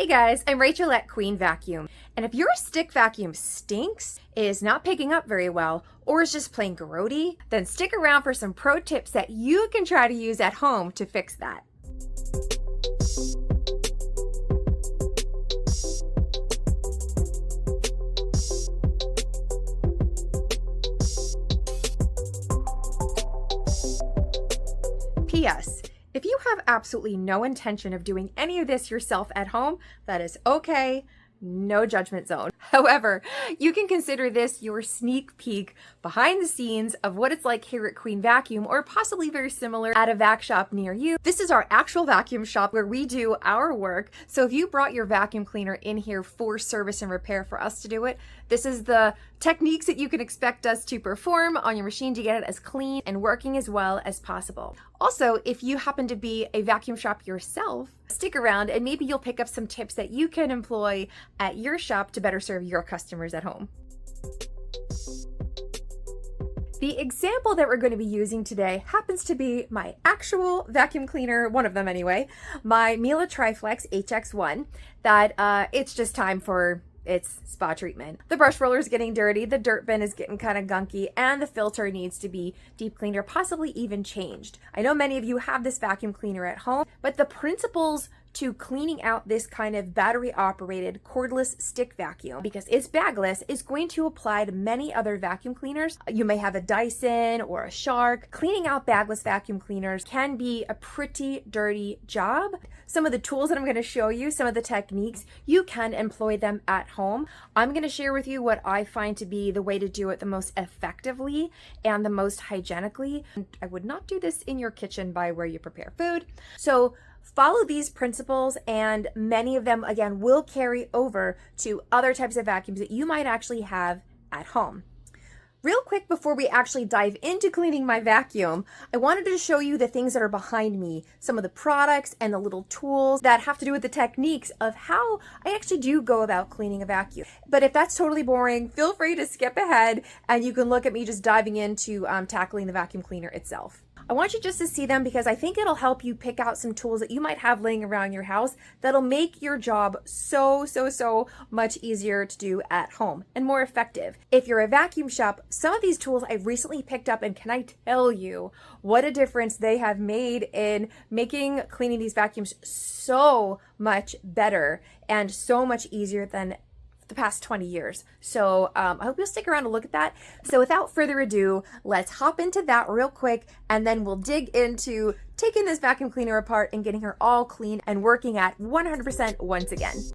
Hey guys, I'm Rachel at Queen Vacuum, and if your stick vacuum stinks, is not picking up very well, or is just plain grody, then stick around for some pro tips that you can try to use at home to fix that. P.S. If you have absolutely no intention of doing any of this yourself at home, that is okay. No judgment zone. However, you can consider this your sneak peek behind the scenes of what it's like here at Queen Vacuum, or possibly very similar at a vac shop near you. This is our actual vacuum shop where we do our work. So if you brought your vacuum cleaner in here for service and repair for us to do it, this is the techniques that you can expect us to perform on your machine to get it as clean and working as well as possible. Also, if you happen to be a vacuum shop yourself, stick around and maybe you'll pick up some tips that you can employ at your shop to better serve your customers at home. The example that we're going to be using today happens to be my actual vacuum cleaner, one of them anyway, my Miele Triflex HX1, that it's just time for its spa treatment. The brush roller is getting dirty, the dirt bin is getting kind of gunky, and the filter needs to be deep cleaned or possibly even changed. I know many of you have this vacuum cleaner at home, but the principles to cleaning out this kind of battery operated cordless stick vacuum, because it's bagless, is going to apply to many other vacuum cleaners. You may have a Dyson or a Shark. Cleaning out bagless vacuum cleaners can be a pretty dirty job. Some of the tools that I'm going to show you, some of the techniques, you can employ them at home. I'm going to share with you what I find to be the way to do it the most effectively and the most hygienically. I would not do this in your kitchen by where you prepare food. So follow these principles, and many of them, again, will carry over to other types of vacuums that you might actually have at home. Real quick, before we actually dive into cleaning my vacuum, I wanted to show you the things that are behind me, some of the products and the little tools that have to do with the techniques of how I actually do go about cleaning a vacuum. But if that's totally boring, feel free to skip ahead and you can look at me just diving into tackling the vacuum cleaner itself. I want you just to see them because I think it'll help you pick out some tools that you might have laying around your house that'll make your job so much easier to do at home and more effective. If you're a vacuum shop, some of these tools I recently picked up, and can I tell you what a difference they have made in making cleaning these vacuums so much better and so much easier than the past 20 years. So I hope you'll stick around to look at that. So without further ado, let's hop into that real quick, and then we'll dig into taking this vacuum cleaner apart and getting her all clean and working at 100% once again.